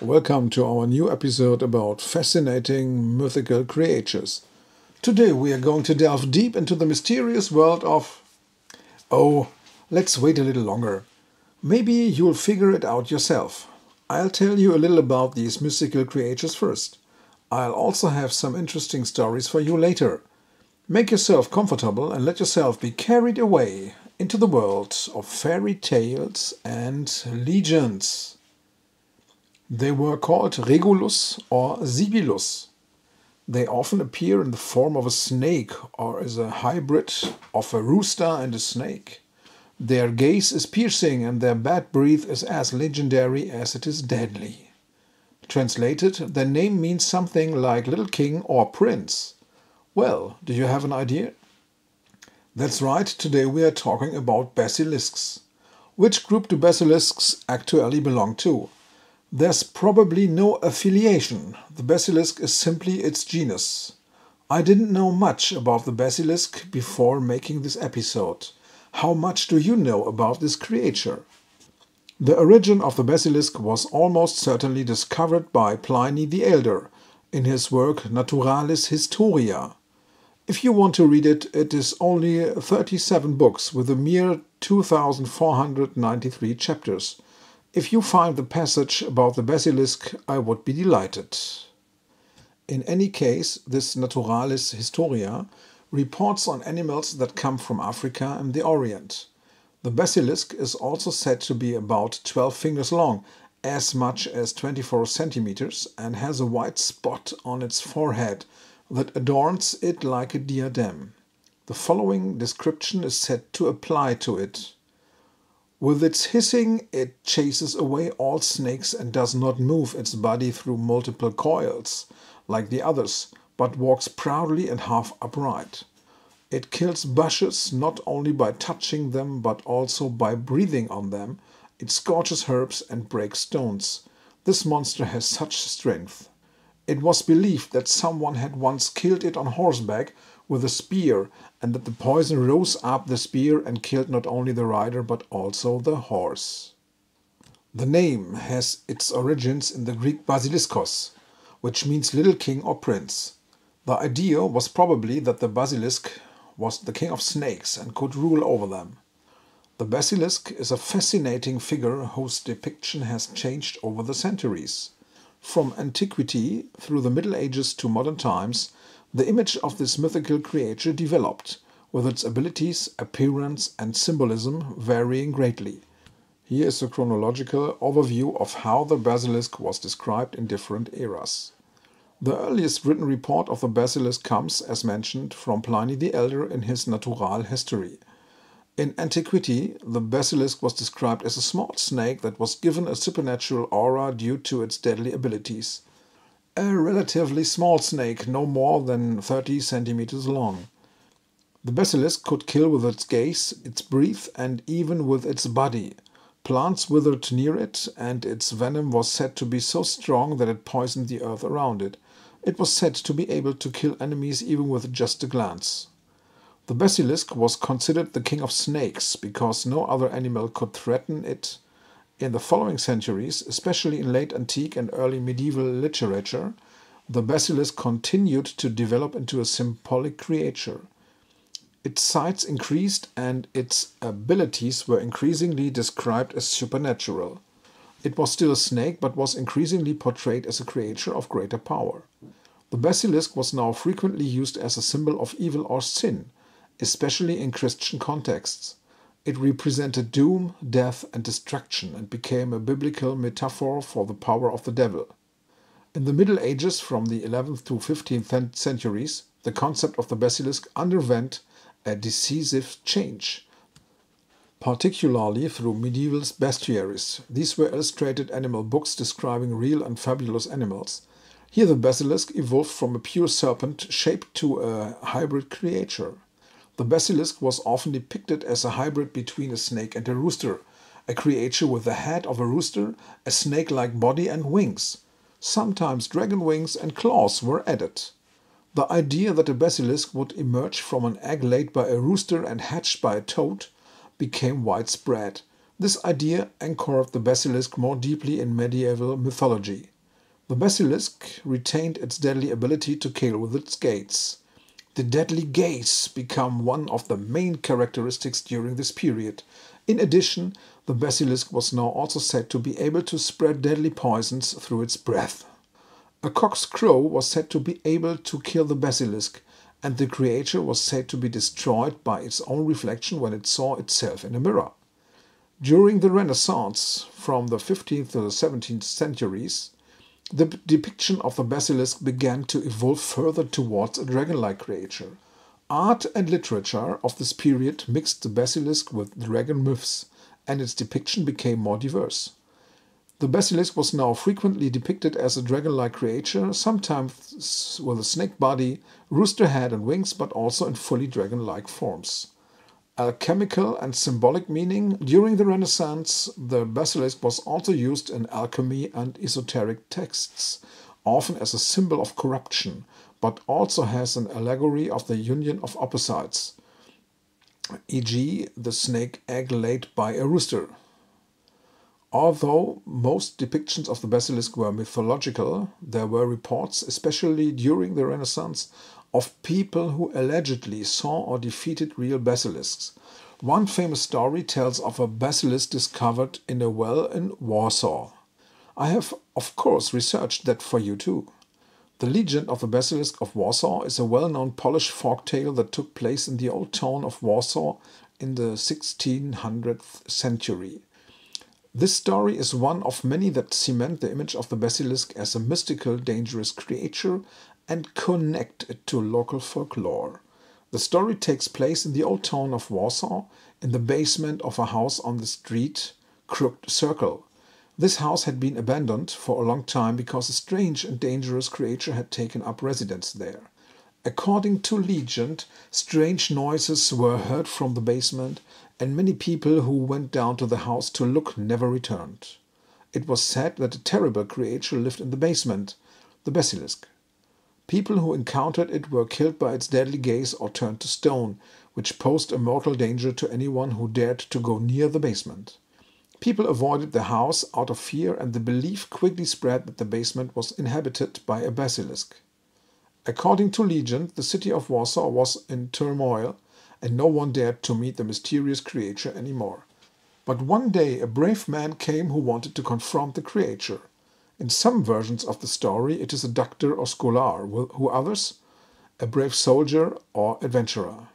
Welcome to our new episode about fascinating mythical creatures. Today we are going to delve deep into the mysterious world of... Oh, let's wait a little longer. Maybe you'll figure it out yourself. I'll tell you a little about these mystical creatures first. I'll also have some interesting stories for you later. Make yourself comfortable and let yourself be carried away into the world of fairy tales and legends. They were called Regulus or Sibilus. They often appear in the form of a snake or as a hybrid of a rooster and a snake. Their gaze is piercing and their bat breath is as legendary as it is deadly. Translated, their name means something like little king or prince. Well, do you have an idea? That's right, today we are talking about basilisks. Which group do basilisks actually belong to? There's probably no affiliation. The basilisk is simply its genus. I didn't know much about the basilisk before making this episode. How much do you know about this creature? The origin of the basilisk was almost certainly discovered by Pliny the Elder in his work Naturalis Historia. If you want to read it, it is only 37 books with a mere 2,493 chapters. If you find the passage about the basilisk, I would be delighted. In any case, this Naturalis Historia reports on animals that come from Africa and the Orient. The basilisk is also said to be about 12 fingers long, as much as 24 centimeters, and has a white spot on its forehead that adorns it like a diadem. The following description is said to apply to it. With its hissing, it chases away all snakes and does not move its body through multiple coils, like the others, but walks proudly and half upright. It kills bushes not only by touching them, but also by breathing on them. It scorches herbs and breaks stones. This monster has such strength. It was believed that someone had once killed it on horseback with a spear, and that the poison rose up the spear and killed not only the rider but also the horse. The name has its origins in the Greek Basiliskos, which means little king or prince. The idea was probably that the basilisk was the king of snakes and could rule over them. The basilisk is a fascinating figure whose depiction has changed over the centuries. From antiquity through the Middle Ages to modern times, the image of this mythical creature developed, with its abilities, appearance, and symbolism varying greatly. Here is a chronological overview of how the basilisk was described in different eras. The earliest written report of the basilisk comes, as mentioned, from Pliny the Elder in his Natural History. In antiquity, the basilisk was described as a small snake that was given a supernatural aura due to its deadly abilities. A relatively small snake, no more than 30 centimeters long. The basilisk could kill with its gaze, its breath, and even with its body. Plants withered near it, and its venom was said to be so strong that it poisoned the earth around it. It was said to be able to kill enemies even with just a glance. The basilisk was considered the king of snakes because no other animal could threaten it. In the following centuries, especially in late antique and early medieval literature, the basilisk continued to develop into a symbolic creature. Its size increased and its abilities were increasingly described as supernatural. It was still a snake, but was increasingly portrayed as a creature of greater power. The basilisk was now frequently used as a symbol of evil or sin, especially in Christian contexts. It represented doom, death, and destruction and became a biblical metaphor for the power of the devil. In the Middle Ages, from the 11th to 15th centuries, the concept of the basilisk underwent a decisive change, particularly through medieval bestiaries. These were illustrated animal books describing real and fabulous animals. Here the basilisk evolved from a pure serpent shaped to a hybrid creature. The basilisk was often depicted as a hybrid between a snake and a rooster, a creature with the head of a rooster, a snake-like body and wings. Sometimes dragon wings and claws were added. The idea that a basilisk would emerge from an egg laid by a rooster and hatched by a toad became widespread. This idea anchored the basilisk more deeply in medieval mythology. The basilisk retained its deadly ability to kill with its gaze. The deadly gaze became one of the main characteristics during this period. In addition, the basilisk was now also said to be able to spread deadly poisons through its breath. A cock's crow was said to be able to kill the basilisk, and the creature was said to be destroyed by its own reflection when it saw itself in a mirror. During the Renaissance, from the 15th to the 17th centuries, the depiction of the basilisk began to evolve further towards a dragon-like creature. Art and literature of this period mixed the basilisk with dragon myths, and its depiction became more diverse. The basilisk was now frequently depicted as a dragon-like creature, sometimes with a snake body, rooster head and wings, but also in fully dragon-like forms. Alchemical and symbolic meaning. During the Renaissance, the basilisk was also used in alchemy and esoteric texts, often as a symbol of corruption, but also as an allegory of the union of opposites, e.g., the snake egg laid by a rooster. Although most depictions of the basilisk were mythological, there were reports, especially during the Renaissance, of people who allegedly saw or defeated real basilisks. One famous story tells of a basilisk discovered in a well in Warsaw. I have, of course, researched that for you too. The legend of the Basilisk of Warsaw is a well-known Polish folktale that took place in the old town of Warsaw in the 1600th century. This story is one of many that cement the image of the basilisk as a mystical, dangerous creature and connect it to local folklore. The story takes place in the old town of Warsaw, in the basement of a house on the street Crooked Circle. This house had been abandoned for a long time because a strange and dangerous creature had taken up residence there. According to legend, strange noises were heard from the basement, and many people who went down to the house to look never returned. It was said that a terrible creature lived in the basement, the basilisk. People who encountered it were killed by its deadly gaze or turned to stone, which posed a mortal danger to anyone who dared to go near the basement. People avoided the house out of fear, and the belief quickly spread that the basement was inhabited by a basilisk. According to legend, the city of Warsaw was in turmoil, and no one dared to meet the mysterious creature anymore. But one day a brave man came who wanted to confront the creature. In some versions of the story, it is a doctor or scholar, who others, a brave soldier or adventurer.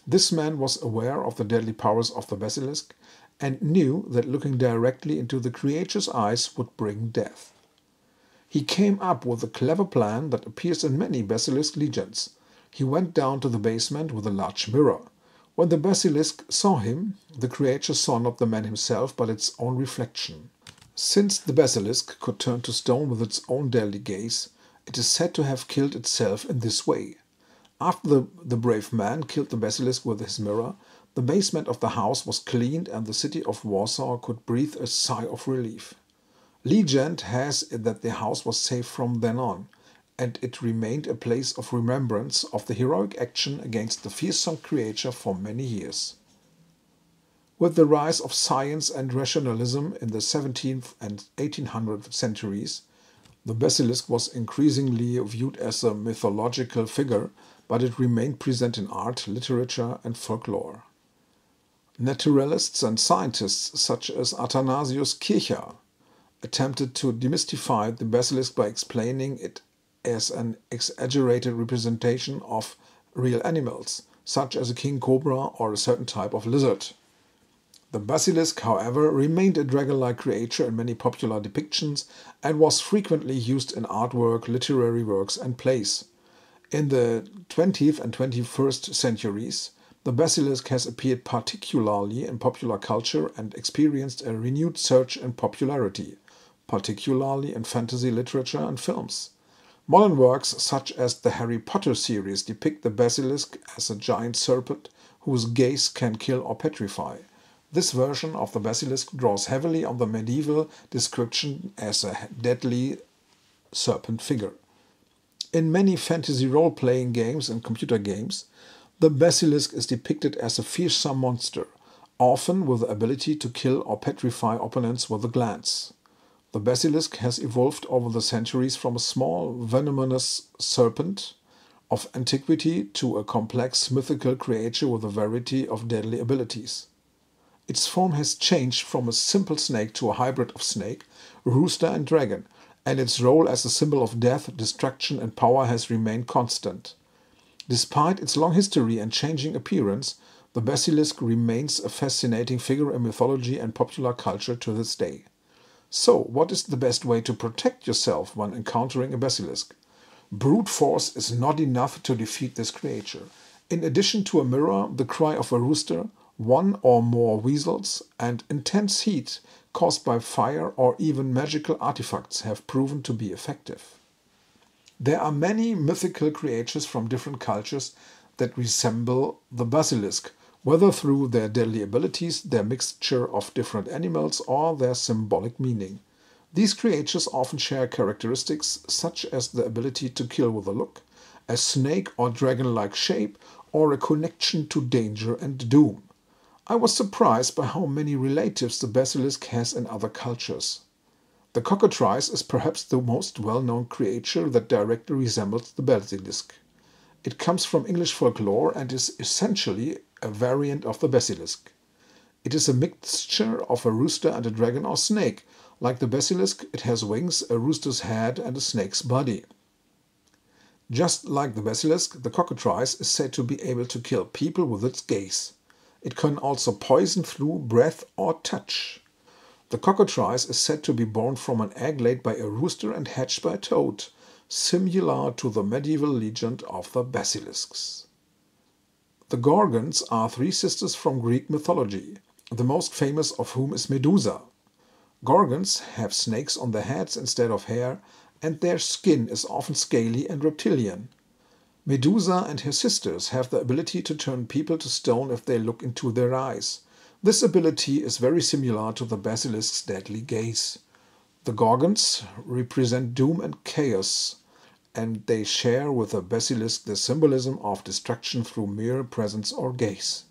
This man was aware of the deadly powers of the basilisk and knew that looking directly into the creature's eyes would bring death. He came up with a clever plan that appears in many basilisk legends. He went down to the basement with a large mirror. When the basilisk saw him, the creature saw not the man himself, but its own reflection. Since the basilisk could turn to stone with its own deadly gaze, it is said to have killed itself in this way. After the brave man killed the basilisk with his mirror, the basement of the house was cleaned and the city of Warsaw could breathe a sigh of relief. Legend has it that the house was safe from then on, and it remained a place of remembrance of the heroic action against the fearsome creature for many years. With the rise of science and rationalism in the 17th and 1800th centuries, the basilisk was increasingly viewed as a mythological figure, but it remained present in art, literature, and folklore. Naturalists and scientists such as Athanasius Kircher attempted to demystify the basilisk by explaining it as an exaggerated representation of real animals, such as a king cobra or a certain type of lizard. The basilisk, however, remained a dragon-like creature in many popular depictions and was frequently used in artwork, literary works, and plays. In the 20th and 21st centuries, the basilisk has appeared particularly in popular culture and experienced a renewed surge in popularity, particularly in fantasy literature and films. Modern works such as the Harry Potter series depict the basilisk as a giant serpent whose gaze can kill or petrify. This version of the basilisk draws heavily on the medieval description as a deadly serpent figure. In many fantasy role-playing games and computer games, the basilisk is depicted as a fearsome monster, often with the ability to kill or petrify opponents with a glance. The basilisk has evolved over the centuries from a small venomous serpent of antiquity to a complex mythical creature with a variety of deadly abilities. Its form has changed from a simple snake to a hybrid of snake, rooster and dragon, and its role as a symbol of death, destruction and power has remained constant. Despite its long history and changing appearance, the basilisk remains a fascinating figure in mythology and popular culture to this day. So, what is the best way to protect yourself when encountering a basilisk? Brute force is not enough to defeat this creature. In addition to a mirror, the cry of a rooster, one or more weasels, and intense heat caused by fire or even magical artifacts have proven to be effective. There are many mythical creatures from different cultures that resemble the basilisk, whether through their deadly abilities, their mixture of different animals, or their symbolic meaning. These creatures often share characteristics such as the ability to kill with a look, a snake or dragon-like shape, or a connection to danger and doom. I was surprised by how many relatives the basilisk has in other cultures. The cockatrice is perhaps the most well-known creature that directly resembles the basilisk. It comes from English folklore and is essentially a variant of the basilisk. It is a mixture of a rooster and a dragon or snake. Like the basilisk, it has wings, a rooster's head, and a snake's body. Just like the basilisk, the cockatrice is said to be able to kill people with its gaze. It can also poison through breath or touch. The cockatrice is said to be born from an egg laid by a rooster and hatched by a toad, similar to the medieval legend of the basilisks. The Gorgons are three sisters from Greek mythology, the most famous of whom is Medusa. Gorgons have snakes on their heads instead of hair, and their skin is often scaly and reptilian. Medusa and her sisters have the ability to turn people to stone if they look into their eyes. This ability is very similar to the basilisk's deadly gaze. The Gorgons represent doom and chaos, and they share with the basilisk the symbolism of destruction through mere presence or gaze.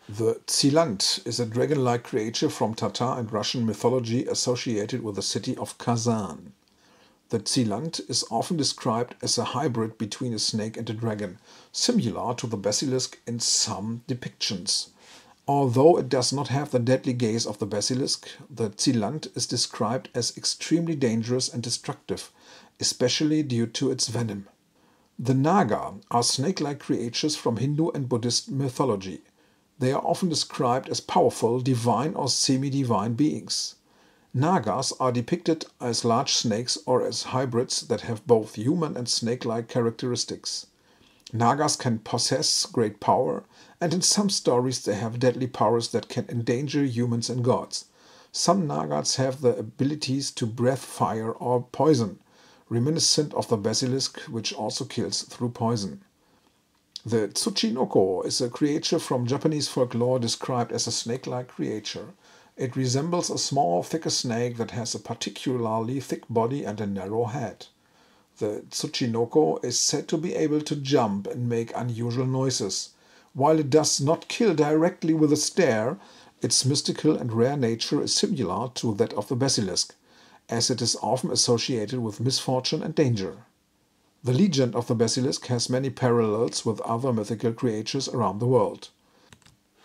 The Tsilant is a dragon-like creature from Tatar and Russian mythology associated with the city of Kazan. The Tsilant is often described as a hybrid between a snake and a dragon, similar to the basilisk in some depictions. Although it does not have the deadly gaze of the basilisk, the Tsilant is described as extremely dangerous and destructive, especially due to its venom. The Naga are snake-like creatures from Hindu and Buddhist mythology. They are often described as powerful, divine or semi-divine beings. Nagas are depicted as large snakes or as hybrids that have both human and snake-like characteristics. Nagas can possess great power, and in some stories they have deadly powers that can endanger humans and gods. Some Nagas have the abilities to breathe fire or poison, reminiscent of the basilisk, which also kills through poison. The Tsuchinoko is a creature from Japanese folklore described as a snake-like creature. It resembles a small, thicker snake that has a particularly thick body and a narrow head. The Tsuchinoko is said to be able to jump and make unusual noises. While it does not kill directly with a stare, its mystical and rare nature is similar to that of the basilisk, as it is often associated with misfortune and danger. The legend of the basilisk has many parallels with other mythical creatures around the world.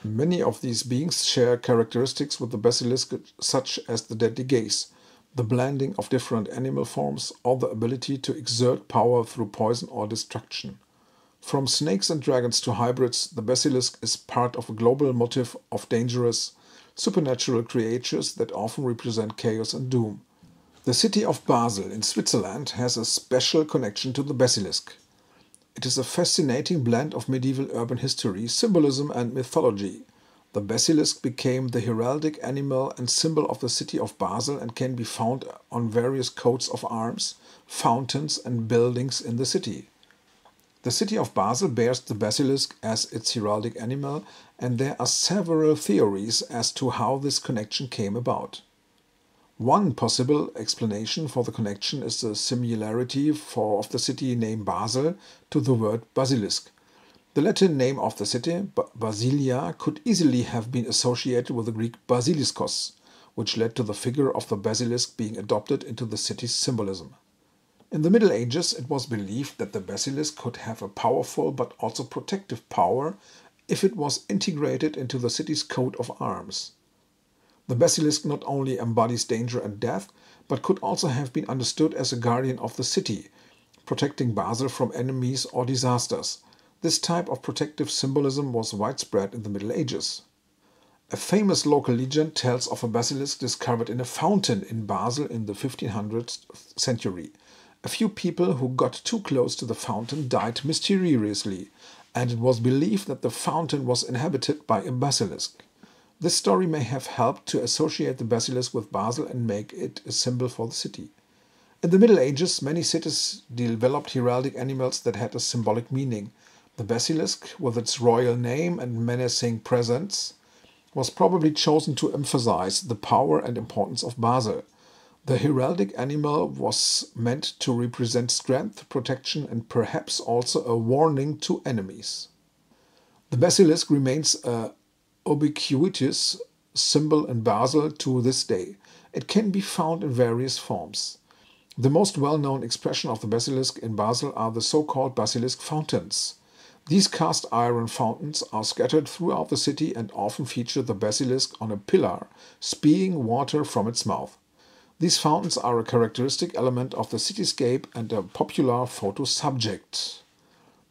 Many of these beings share characteristics with the basilisk such as the deadly gaze, the blending of different animal forms, or the ability to exert power through poison or destruction. From snakes and dragons to hybrids, the basilisk is part of a global motif of dangerous, supernatural creatures that often represent chaos and doom. The city of Basel in Switzerland has a special connection to the basilisk. It is a fascinating blend of medieval urban history, symbolism and mythology. The basilisk became the heraldic animal and symbol of the city of Basel and can be found on various coats of arms, fountains and buildings in the city. The city of Basel bears the basilisk as its heraldic animal, and there are several theories as to how this connection came about. One possible explanation for the connection is the similarity of the city name Basel to the word basilisk. The Latin name of the city, Basilia, could easily have been associated with the Greek Basiliskos, which led to the figure of the basilisk being adopted into the city's symbolism. In the Middle Ages, it was believed that the basilisk could have a powerful but also protective power if it was integrated into the city's coat of arms. The basilisk not only embodies danger and death, but could also have been understood as a guardian of the city, protecting Basel from enemies or disasters. This type of protective symbolism was widespread in the Middle Ages. A famous local legend tells of a basilisk discovered in a fountain in Basel in the 1500th century. A few people who got too close to the fountain died mysteriously, and it was believed that the fountain was inhabited by a basilisk. This story may have helped to associate the basilisk with Basel and make it a symbol for the city. In the Middle Ages, many cities developed heraldic animals that had a symbolic meaning. The basilisk, with its royal name and menacing presence, was probably chosen to emphasize the power and importance of Basel. The heraldic animal was meant to represent strength, protection, and perhaps also a warning to enemies. The basilisk remains a ubiquitous symbol in Basel to this day. It can be found in various forms. The most well-known expression of the basilisk in Basel are the so-called basilisk fountains. These cast iron fountains are scattered throughout the city and often feature the basilisk on a pillar, spewing water from its mouth. These fountains are a characteristic element of the cityscape and a popular photo subject.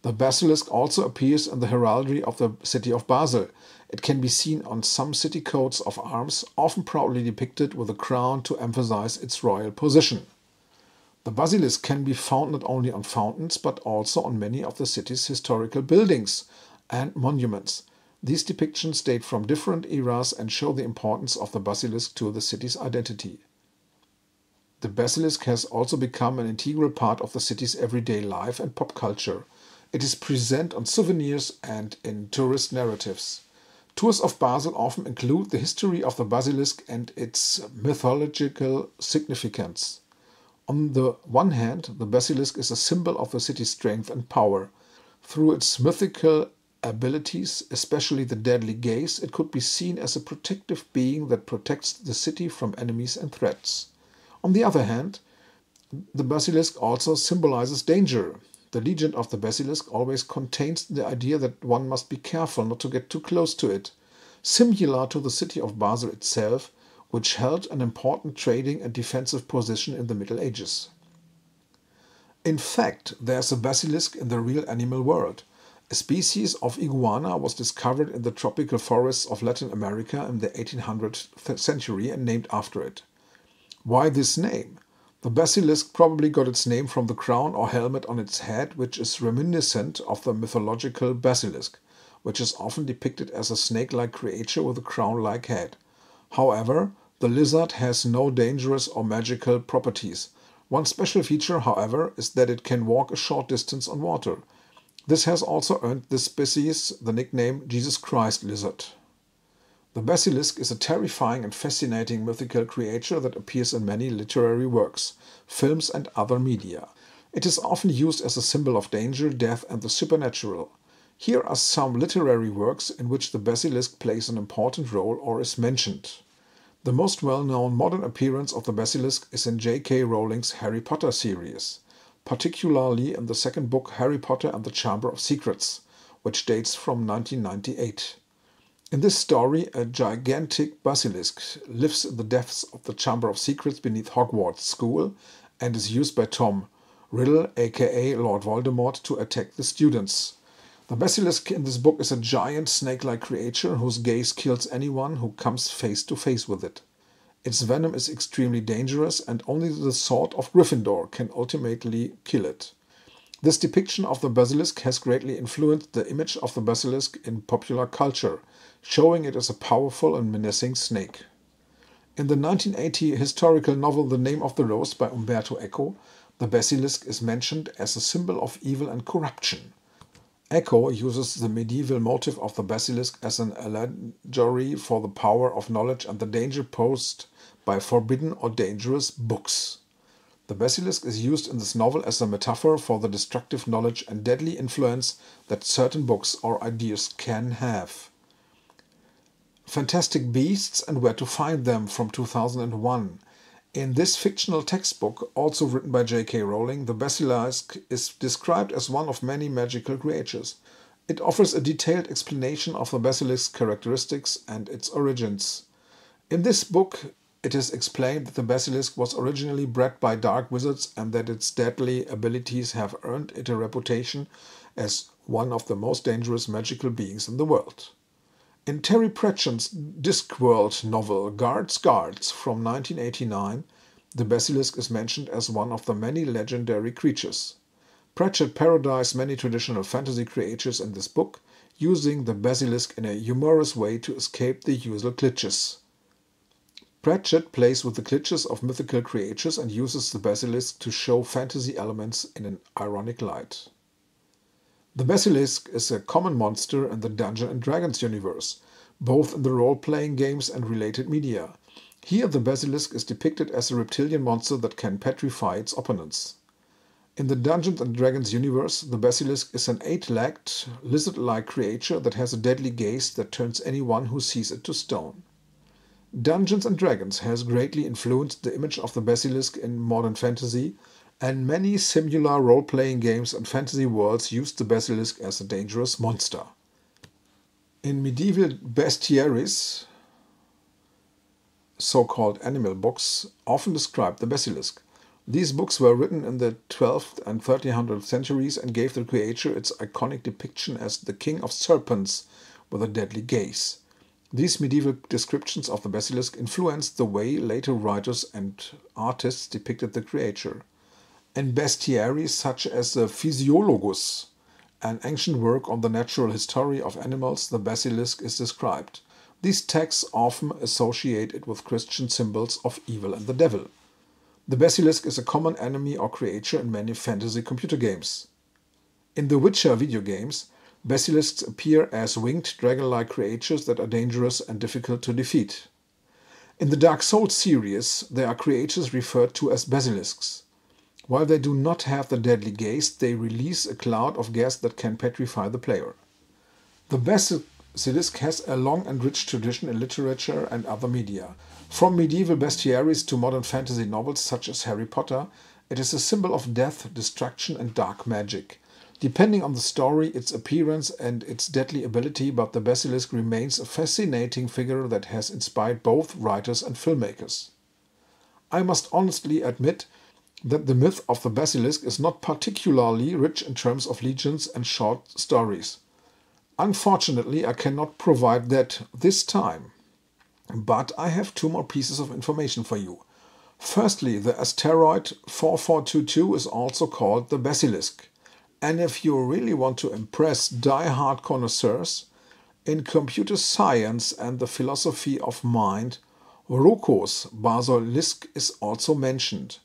The basilisk also appears in the heraldry of the city of Basel. It can be seen on some city coats of arms, often proudly depicted with a crown to emphasize its royal position. The basilisk can be found not only on fountains, but also on many of the city's historical buildings and monuments. These depictions date from different eras and show the importance of the basilisk to the city's identity. The basilisk has also become an integral part of the city's everyday life and pop culture. It is present on souvenirs and in tourist narratives. Tours of Basel often include the history of the basilisk and its mythological significance. On the one hand, the basilisk is a symbol of the city's strength and power. Through its mythical abilities, especially the deadly gaze, it could be seen as a protective being that protects the city from enemies and threats. On the other hand, the basilisk also symbolizes danger. The legend of the basilisk always contains the idea that one must be careful not to get too close to it. Similar to the city of Basel itself, which held an important trading and defensive position in the Middle Ages. In fact, there's a basilisk in the real animal world. A species of iguana was discovered in the tropical forests of Latin America in the 1800th century and named after it. Why this name? The basilisk probably got its name from the crown or helmet on its head, which is reminiscent of the mythological basilisk, which is often depicted as a snake-like creature with a crown-like head. However, the lizard has no dangerous or magical properties. One special feature, however, is that it can walk a short distance on water. This has also earned this species the nickname Jesus Christ lizard. The basilisk is a terrifying and fascinating mythical creature that appears in many literary works, films, and other media. It is often used as a symbol of danger, death, and the supernatural. Here are some literary works in which the basilisk plays an important role or is mentioned. The most well-known modern appearance of the basilisk is in J.K. Rowling's Harry Potter series, particularly in the second book Harry Potter and the Chamber of Secrets, which dates from 1998. In this story, a gigantic basilisk lives in the depths of the Chamber of Secrets beneath Hogwarts School and is used by Tom Riddle, aka Lord Voldemort, to attack the students. The basilisk in this book is a giant snake-like creature whose gaze kills anyone who comes face to face with it. Its venom is extremely dangerous and only the sword of Gryffindor can ultimately kill it. This depiction of the basilisk has greatly influenced the image of the basilisk in popular culture, showing it as a powerful and menacing snake. In the 1980 historical novel The Name of the Rose by Umberto Eco, the basilisk is mentioned as a symbol of evil and corruption. Eco uses the medieval motif of the basilisk as an allegory for the power of knowledge and the danger posed by forbidden or dangerous books. The basilisk is used in this novel as a metaphor for the destructive knowledge and deadly influence that certain books or ideas can have. Fantastic Beasts and Where to Find Them from 2001. In this fictional textbook, also written by J.K. Rowling, the basilisk is described as one of many magical creatures. It offers a detailed explanation of the basilisk's characteristics and its origins. In this book, it is explained that the basilisk was originally bred by dark wizards and that its deadly abilities have earned it a reputation as one of the most dangerous magical beings in the world. In Terry Pratchett's Discworld novel Guards from 1989, the basilisk is mentioned as one of the many legendary creatures. Pratchett parodies many traditional fantasy creatures in this book, using the basilisk in a humorous way to escape the usual cliches. Pratchett plays with the cliches of mythical creatures and uses the basilisk to show fantasy elements in an ironic light. The basilisk is a common monster in the Dungeons & Dragons universe, both in the role-playing games and related media. Here the basilisk is depicted as a reptilian monster that can petrify its opponents. In the Dungeons & Dragons universe, the basilisk is an 8-legged, lizard-like creature that has a deadly gaze that turns anyone who sees it to stone. Dungeons & Dragons has greatly influenced the image of the basilisk in modern fantasy, and many similar role-playing games and fantasy worlds used the basilisk as a dangerous monster. In medieval bestiaries, so-called animal books, often described the basilisk. These books were written in the 12th and 1300th centuries and gave the creature its iconic depiction as the king of serpents with a deadly gaze. These medieval descriptions of the basilisk influenced the way later writers and artists depicted the creature. In bestiaries such as the Physiologus, an ancient work on the natural history of animals, the basilisk is described. These texts often associate it with Christian symbols of evil and the devil. The basilisk is a common enemy or creature in many fantasy computer games. In the Witcher video games, basilisks appear as winged dragon-like creatures that are dangerous and difficult to defeat. In the Dark Souls series, there are creatures referred to as basilisks. While they do not have the deadly gaze, they release a cloud of gas that can petrify the player. The basilisk has a long and rich tradition in literature and other media. From medieval bestiaries to modern fantasy novels such as Harry Potter, it is a symbol of death, destruction and dark magic. Depending on the story, its appearance and its deadly ability, but the basilisk remains a fascinating figure that has inspired both writers and filmmakers. I must honestly admit that the myth of the basilisk is not particularly rich in terms of legends and short stories. Unfortunately, I cannot provide that this time. But I have two more pieces of information for you. Firstly, the asteroid 4422 is also called the Basilisk. And if you really want to impress die-hard connoisseurs in computer science and the philosophy of mind, Roko's Basilisk is also mentioned.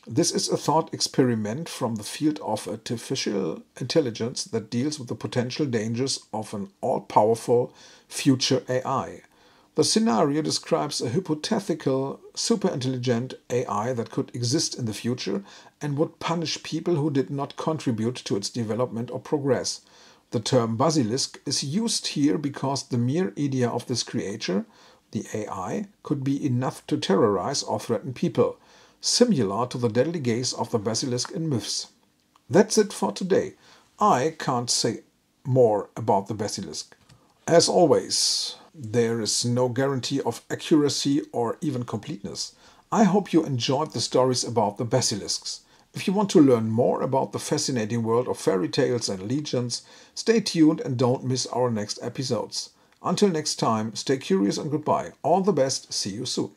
This is a thought experiment from the field of artificial intelligence that deals with the potential dangers of an all-powerful future AI. The scenario describes a hypothetical superintelligent AI that could exist in the future and would punish people who did not contribute to its development or progress. The term basilisk is used here because the mere idea of this creature, the AI, could be enough to terrorize or threaten people, similar to the deadly gaze of the basilisk in myths. That's it for today. I can't say more about the basilisk. As always, there is no guarantee of accuracy or even completeness. I hope you enjoyed the stories about the basilisks. If you want to learn more about the fascinating world of fairy tales and legends, stay tuned and don't miss our next episodes. Until next time, stay curious and goodbye. All the best. See you soon.